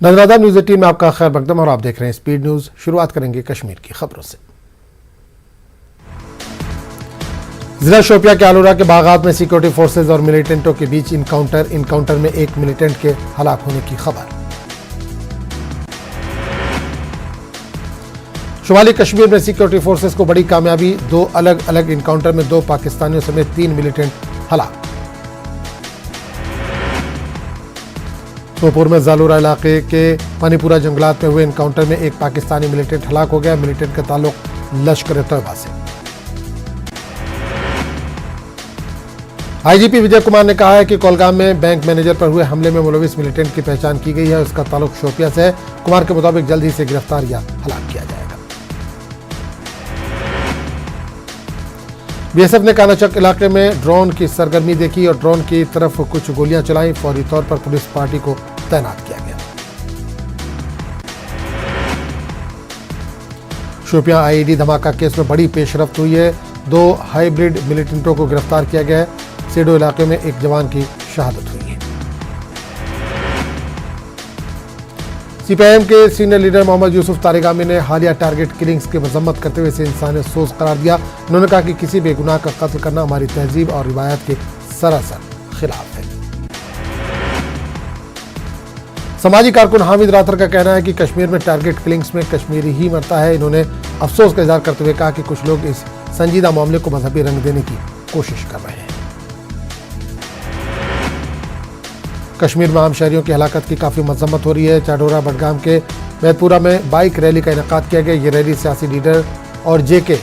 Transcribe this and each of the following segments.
नजरादा news 18 में आपका खैर मकदम और आप देख रहे हैं स्पीड न्यूज। शुरुआत करेंगे कश्मीर की खबरों से। जिला शोपिया के आलोरा के बागात में सिक्योरिटी फोर्सेज और मिलिटेंटों के बीच इनकाउंटर में एक मिलिटेंट के हलाक होने की खबर। शुमाली कश्मीर में सिक्योरिटी फोर्सेज को बड़ी कामयाबी, 2 अलग अलग इनकाउंटर में 2 पाकिस्तानियों समेत 3 मिलिटेंट हलाक। सोपोर में जालूरा इलाके के पानीपुरा जंगलात में हुए इनकाउंटर में एक पाकिस्तानी मिलिटेंट हलाक हो गया। मिलिटेंट का ताल्लुक लश्कर तैयबा से। आईजीपी विजय कुमार ने कहा है कि कोलगाम में बैंक मैनेजर पर हुए हमले में मुलविस मिलिटेंट की पहचान की गई है। उसका ताल्लुक शोपिया से है। कुमार के मुताबिक जल्द ही से गिरफ्तार या हलाक किया जाएगा। बीएसएफ ने कानाचक इलाके में ड्रोन की सरगर्मी देखी और ड्रोन की तरफ कुछ गोलियां चलाई। फौरी तौर पर पुलिस पार्टी को तैनात किया गया। शोपियां आईईडी धमाका केस में बड़ी पेशरफ्त हुई है। 2 हाइब्रिड मिलिटेंटों को गिरफ्तार किया गया है। सेडो इलाके में एक जवान की शहादत हुई है। सीपीआईएम के सीनियर लीडर मोहम्मद यूसुफ तारिगामी ने हालिया टारगेट किलिंग्स की मजम्मत करते हुए इसे इंसानियत सोज करार दिया। उन्होंने कहा कि किसी बेगुनाह का कत्ल करना हमारी तहजीब और रिवायत के सरासर खिलाफ है। समाजी कारकुन हामिद रातर का कहना है कि कश्मीर में टारगेट किलिंग्स में कश्मीरी ही मरता है। इन्होंने अफसोस का इजहार करते हुए कहा कि कुछ लोग इस संजीदा मामले को मजहबी रंग देने की कोशिश कर रहे हैं। कश्मीर में आम शहरियों की हलाकत की काफी मजम्मत हो रही है। चाडोरा बडगाम के मैदपुरा में बाइक रैली का इनेकाद किया गया। ये रैली सियासी लीडर और जेके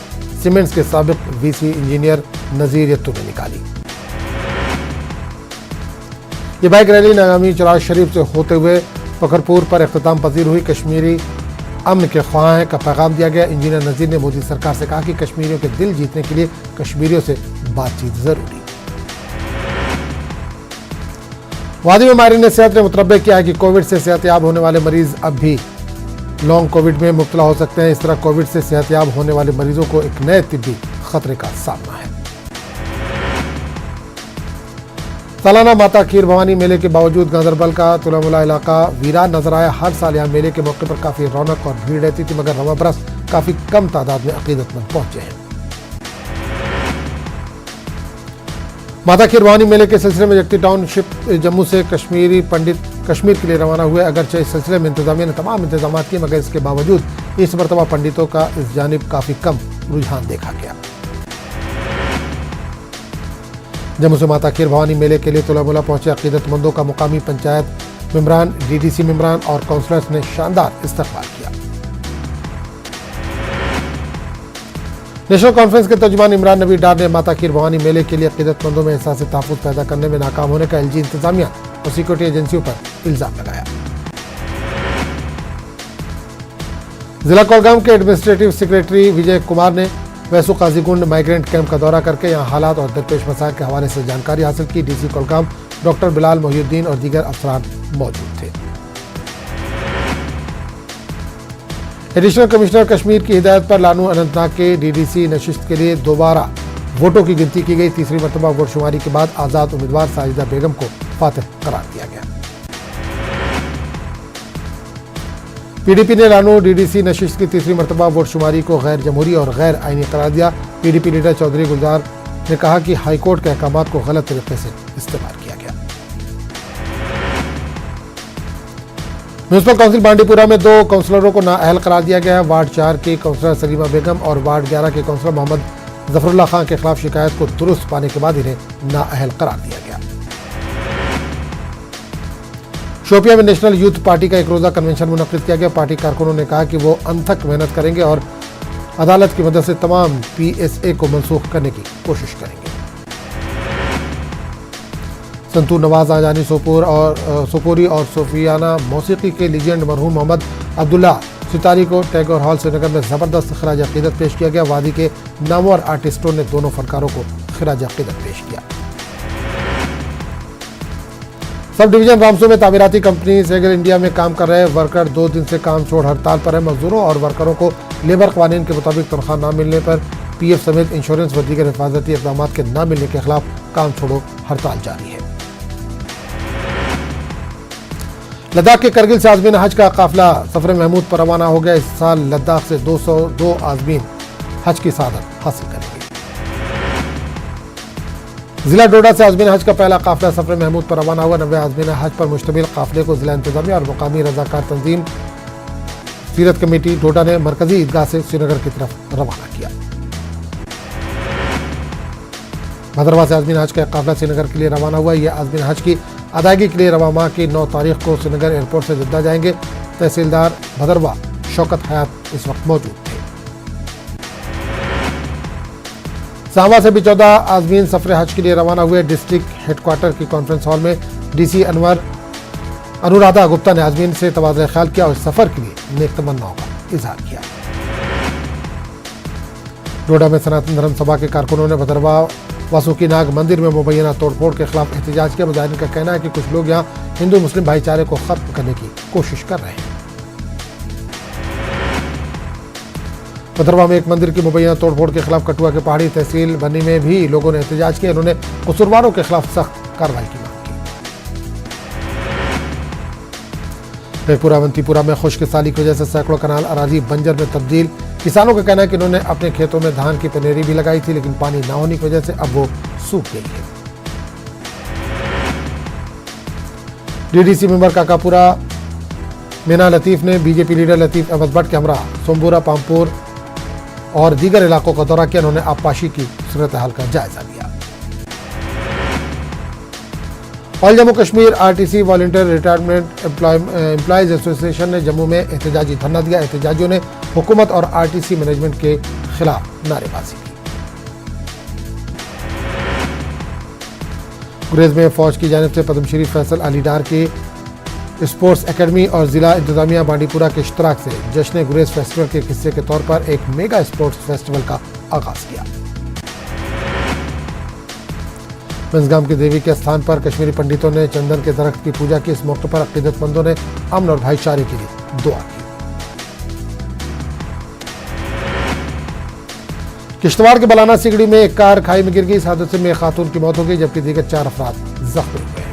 सीमेंट्स के साबिक वीसी इंजीनियर नजीर यत्तू ने निकाली। ये बाइक रैली नागामी चराग शरीफ से होते हुए फखरपुर पर इख्तिताम पजीर हुई। कश्मीरी अमन के ख्वाह का पैगाम दिया गया। इंजीनियर नजीर ने मोदी सरकार से कहा कि कश्मीरियों के दिल जीतने के लिए कश्मीरियों से बातचीत जरूरी। वादी में माहिरीन सेहत ने मुतरब्बे किया है कि कोविड से सेहतयाब होने वाले मरीज अब भी लॉन्ग कोविड में मुब्तला हो सकते हैं। इस तरह कोविड से सेहतयाब होने वाले मरीजों को एक नए तिब्बी खतरे का सामना है। सालाना माता खीर भवानी मेले के बावजूद गांधरबल का तुलामुला इलाका वीरान नजर आया। हर साल यहाँ मेले के मौके पर काफी रौनक और भीड़ रहती थी, मगर रवा बरस काफी कम तादाद में अकीदतमंद पहुंचे हैं। माता खीर भवानी मेले के सिलसिले में जगती टाउनशिप जम्मू से कश्मीरी पंडित कश्मीर के लिए रवाना हुए। अगरचे इस सिलसिले में इंतजामिया ने तमाम इंतजाम किए, मगर इसके बावजूद इस मरतबा पंडितों का इस जानिब काफी कम रुझान देखा गया। जम्मू से माता खीर भवानी मेले के लिए तुलामुला पहुंचे अकीदतमंदों का मुकामी पंचायत मेंबरान, डीडीसी मेंबरान और काउंसलर्स ने शानदार इस्तकबाल किया। नेशनल कॉन्फ्रेंस के तर्जुमान इमरान नबी डार ने माता खीर भवानी मेले के लिए अकीदतमंदों में एहसास तहफ़्फ़ुज़ पैदा करने में नाकाम होने का एलजी इंतजामिया और सिक्योरिटी एजेंसियों पर इल्जाम लगाया। जिला कोलगाम के एडमिनिस्ट्रेटिव सेक्रेटरी विजय कुमार ने वैसू काजीगुंड माइग्रेंट कैंप का दौरा करके यहाँ हालात और दरपेश मसाइल के हवाले से जानकारी हासिल की। डीसी कोलगाम डॉक्टर बिलाल मोहिउद्दीन और दीगर अफसरान मौजूद थे। एडिशनल कमिश्नर कश्मीर की हिदायत पर लानू अनंतनाग के डीडीसी नशिस्त के लिए दोबारा वोटों की गिनती की गई। तीसरी मरतबा वोट शुमारी के बाद आजाद उम्मीदवार साजिदा बेगम को फातिह करार दिया गया। पीडीपी ने लानू डीडीसी नशिस्त की तीसरी मरतबा वोट शुमारी को गैर जमहूरी और गैर आईनी करार दिया। पीडीपी लीडर चौधरी गुलजार ने कहा कि हाईकोर्ट के अहकामात को गलत तरीके से इस्तेमाल किया गया। म्यूनिसिपल काउंसिल बांडीपुरा में 2 काउंसलरों को नाअहल करार दिया गया है। वार्ड 4 की काउंसलर सलीमा बेगम और वार्ड 11 के काउंसलर मोहम्मद जफरुल्लाह खान के खिलाफ शिकायत को दुरुस्त पाने के बाद इन्हें नाअहल करार दिया गया। शोपिया में नेशनल यूथ पार्टी का एक रोजा कन्वेंशन मुनक्किद किया गया। पार्टी कारकुनों ने कहा कि वो अनथक मेहनत करेंगे और अदालत की मदद से तमाम पीएसए को मनसूख करने की कोशिश करेंगे। संतूर नवाज आजानी सोपोरी और सोफियाना मौसीकी के लीजेंड मरहूम मोहम्मद अब्दुल्ला सितारी को टैगोर हॉल श्रीनगर में जबरदस्त खिराज अकीदत पेश किया गया। वादी के नामवर आर्टिस्टों ने दोनों फनकारों को खिराज अकीदत पेश किया। सब डिवीजन रामसू में तामीराती कंपनी सेगल इंडिया में काम कर रहे वर्कर 2 दिन से काम छोड़ हड़ताल पर है। मजदूरों और वर्करों को लेबर कानून के मुताबिक तनख्वाह न मिलने पर पीएफ समेत इंश्योरेंस व दीगर हिफाजती इकदाम के न मिलने के खिलाफ काम छोड़ो हड़ताल जारी है। लद्दाख के करगिल से आज़मीन हज का काफिला सफर महमूद पर रवाना हो गया। इस साल लद्दाख से 202 आज़मीन हज की सादत हासिल करेंगे। जिला डोडा से आज़मीन हज का पहला काफिला सफर महमूद पर रवाना हुआ। 90 आज़मीन हज पर मुश्तमिल काफिले को जिला इंतजामिया और मुकामी रजाकार तंजीम सीरत कमेटी डोडा ने मरकजी ईदगाह से श्रीनगर की तरफ रवाना किया। भदरवा से आज़मीन हज का काफिला श्रीनगर के लिए रवाना हुआ। यह आज़मीन हज की अदायगी के लिए रवा माह की 9 तारीख को श्रीनगर एयरपोर्ट से जद्दा जाएंगे। तहसीलदार भदरवा शौकत हयात इस वक्त मौजूद थे। सांबा से भी 14 आज़मीन सफर हज के लिए रवाना हुए। डिस्ट्रिक्ट हेडक्वार्टर की कॉन्फ्रेंस हॉल में डीसी अनुराधा गुप्ता ने आज़मीन से तबादला ख्याल किया और सफर के लिए नेक तमन्नाओं का इजहार किया। डोडा में सनातन धर्म सभा के कारकुनों ने भदरवा वासुकी नाग मंदिर में मुबैना तोड़फोड़ के खिलाफ एहतजाज किया। मुजाहिदीन का कहना है कि कुछ लोग यहाँ हिंदू मुस्लिम भाईचारे को खत्म करने की कोशिश कर रहे हैं। भदरवा में एक मंदिर की मुबैना तोड़फोड़ के खिलाफ कठुआ के पहाड़ी तहसील बनी में भी लोगों ने एहतजाज किया। उन्होंने कसूरवारों के खिलाफ सख्त कार्रवाई की मांग की। शेखपुरा अवंतीपुरा में खुश्क साली की वजह से सैकड़ों कनाल अराजी बंजर में तब्दील। किसानों का कहना है कि उन्होंने अपने खेतों में धान की पनेरी भी लगाई थी, लेकिन पानी न होने की वजह से अब वो सूख गई है। डीडीसी मेंबर काकापुरा मीना लतीफ ने बीजेपी लीडर लतीफ अहमद भट्ट के हमरा सोमपुरा पामपुर और दीगर इलाकों का दौरा किया। उन्होंने आबपाशी की सूरत हाल का जायजा लिया। All Jammu Kashmir RTC volunteer retirement employees association ने जम्मू में एहतजाजी धरना दिया। एहतजाजियों ने हुकूमत और आरटीसी मैनेजमेंट के खिलाफ नारेबाजी की। गुरेज में फौज की जानिब से पद्मश्री फैसल अली डार की स्पोर्ट्स एकेडमी और जिला इंतजामिया बांडीपुरा के इश्तराक से जश्न गुरेज फेस्टिवल के हिस्से के तौर पर एक मेगा स्पोर्ट्स फेस्टिवल का आगाज किया। बंसगाम की देवी के स्थान पर कश्मीरी पंडितों ने चंदन के दरख्त की पूजा की। इस मौके पर अकीदतमंदों ने अमन और भाईचारे के लिए दुआ की। किश्तवाड़ के बलाना सिगड़ी में एक कार खाई में गिर गई। इस हादसे में एक खातून की मौत हो गई जबकि दीगर 4 अफराद जख्मी हुए।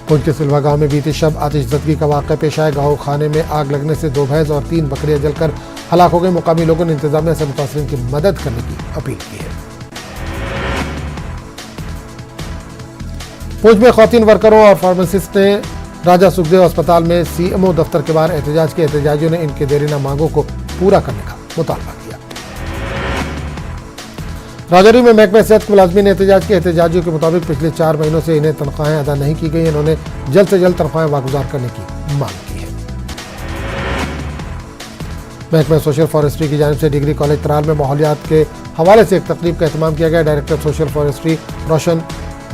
पुंछ के सिलवा गांव में बीती शब आतिशज़दगी का वाक़या पेश आया। गाँव खाने में आग लगने से 2 भैंस और 3 बकरियां जलकर हलाक हो गई। मुकामी लोगों ने इंतजामिया से मुतासरीन की मदद करने की अपील की है। पुंछ में ख़वातीन वर्करों और फार्मासिस्ट ने राजा सुखदेव अस्पताल में सीएमओ दफ्तर के बाहर एहतजाज किया। एहतजाजियों ने इनके देरीना मांगों को पूरा करने का मुतालबा किया। राजौरी में महकमा सेहत के मुलाजमीन ने एहतजाज किया। एहतजाजियों के मुताबिक पिछले 4 महीनों से इन्हें तनख्वाहें अदा नहीं की गई। इन्होंने जल्द से जल्द तनख्वाहें वागुजार करने की मांग की है। महकमा सोशल फॉरेस्ट्री की जानिब से डिग्री कॉलेज तराल में माहौलियात के हवाले से एक तकरीब का एहतमाम किया गया। डायरेक्टर सोशल फॉरेस्ट्री रोशन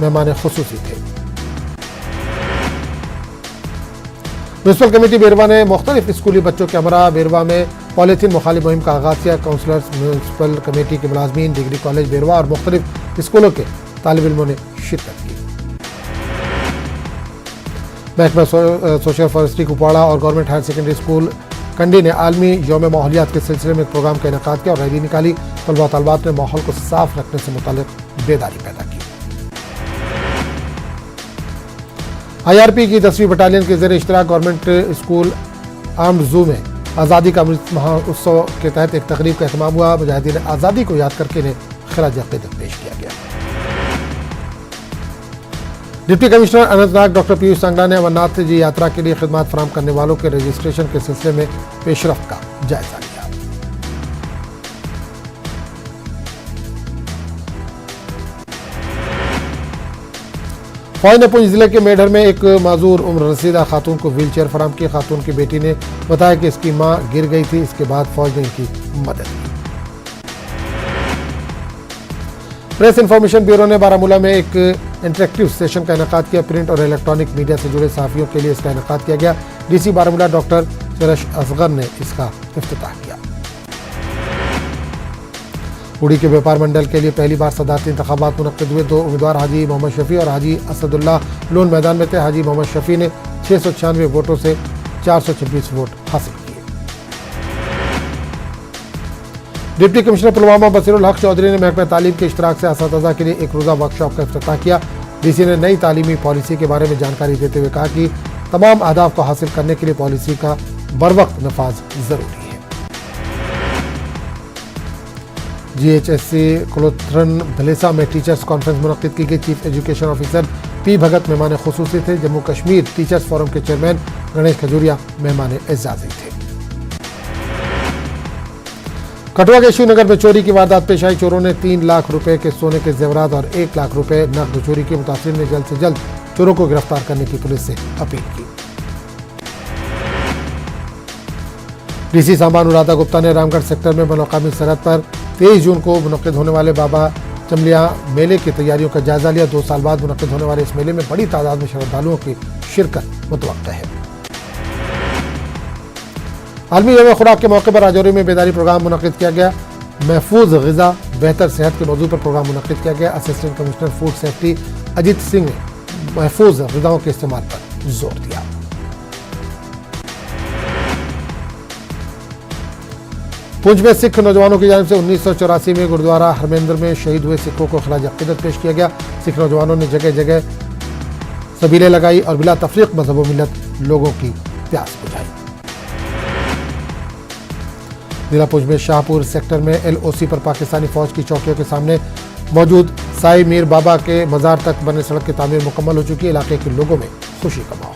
मेहमान खुसूसी थे। म्यूनसिपल कमेटी बेरवा ने मुख्तलिफ स्कूली बच्चों के हमरा बेरवा में पॉलीथीन मुखालिफ मुहिम का आगाज किया। काउंसलर्स, म्यूनसिपल कमेटी के मुलाजमीन, डिग्री कॉलेज बेरवा और मुख्तलिफ स्कूलों के तालिब इल्मों ने शिरकत की। महकमा सोशल फॉरेस्ट्री कुपवाड़ा और गवर्नमेंट हायर सेकेंडरी स्कूल कंडी ने आलमी यौम माहौलियात के सिलसिले में एक प्रोग्राम का इनेकाद किया और रैली निकाली। तलबा तलबात ने माहौल को साफ रखने से मुताल्लिक बेदारी पैदा की। IRP की 10वीं बटालियन के ज़ेर इश्तराक गवर्नमेंट स्कूल आर्म्ड जू में आज़ादी का अमृत महोत्सव के तहत एक तकरीब का एहतमाम हुआ। मुजाहिदीन आज़ादी को याद करके इन्हें खिराज अक़ीदत पेश किया गया। Deputy commissioner Anantnag doctor Piyush Sangla ने अमरनाथ जी यात्रा के लिए खिदमत फराहम करने वालों के रजिस्ट्रेशन के सिलसिले में पेशरफ्त का जायजा लिया। फौज ने पुंछ जिले के मेढर में एक माजूर उम्र रसीदा खातून को व्हील चेयर फराहम की। खातून की बेटी ने बताया कि इसकी मां गिर गई थी। इसके बाद फौज ने इनकी मदद की। प्रेस इंफॉर्मेशन ब्यूरो ने बारामूला में एक इंटरेक्टिव सेशन का इनेकाद किया। प्रिंट और इलेक्ट्रॉनिक मीडिया से जुड़े सहाफ़ियों के लिए इसका इनेकाद किया गया। डीसी बारामूला डॉक्टर सरश असगर ने इसका इफ्तिताह किया। उड़ी के व्यापार मंडल के लिए पहली बार सदारती इंतखाबात मुनक्किद हुए। 2 उम्मीदवार हाजी मोहम्मद शफी और हाजी असदुल्लाह लोन मैदान में थे। हाजी मोहम्मद शफी ने 696 वोटों से 426 वोट हासिल किए। डिप्टी कमिश्नर पुलवामा बसीरुल हक चौधरी ने महकमा तालीम के इश्तराक से असातिज़ा के लिए एक रोज़ा वर्कशॉप का इफ्तिताह किया। डीसी ने नई तालीमी पॉलिसी के बारे में जानकारी देते हुए कहा कि तमाम अहदाफ को हासिल करने के लिए पॉलिसी का बरवक्त नफाज जरूरी है। GHSC कोलोथरन भलेसा में टीचर्स कॉन्फ्रेंस मुनक्किद की गई। चीफ एजुकेशन ऑफिसर P भगत मेहमान खुसूसी थे। जम्मू कश्मीर टीचर्स फोरम के चेयरमैन गणेश खजूरिया मेहमान एजाजी थे। कठुआ के शिवनगर में चोरी की वारदात पेश आई। चोरों ने 3 लाख रुपए के सोने के जेवरात और 1 लाख रुपए नकद चोरी की। मुतासिर ने जल्द से जल्द चोरों को गिरफ्तार करने की पुलिस से अपील की। डीसी सांबा अनुराधा गुप्ता ने रामगढ़ सेक्टर में बनोकामी सरहद पर 23 जून को मुनक्किद होने वाले बाबा चमलिया मेले की तैयारियों का जायजा लिया। 2 साल बाद मुनक्किद होने वाले इस मेले में बड़ी तादाद में श्रद्धालुओं की शिरकत मुतवक्किल है। आलमी यौम खुराक के मौके पर राजौरी में बेदारी प्रोग्राम मुनक्किद किया गया। महफूज ग़िज़ा बेहतर सेहत के मौजू पर प्रोग्राम मुनक्किद किया गया। Assistant commissioner food safety Ajit Singh ने महफूज ग़िज़ाओं के इस्तेमाल पर जोर दिया। पुंछ में सिख नौजवानों की जानिब से 1984 में गुरुद्वारा हरमंदिर में शहीद हुए सिखों को खराज अक़ीदत पेश किया गया। सिख नौजवानों ने जगह जगह सबीलें लगाई और बिला तफरीक मजहब व मिल्लत लोगों की प्यास बुझाई। जिला पुंछ में शाहपुर सेक्टर में LOC पर पाकिस्तानी फौज की चौकियों के सामने मौजूद साई मीर बाबा के मज़ार तक बने सड़क की तामीर मुकम्मल हो चुकी है। इलाके के लोगों में खुशी का माहौल।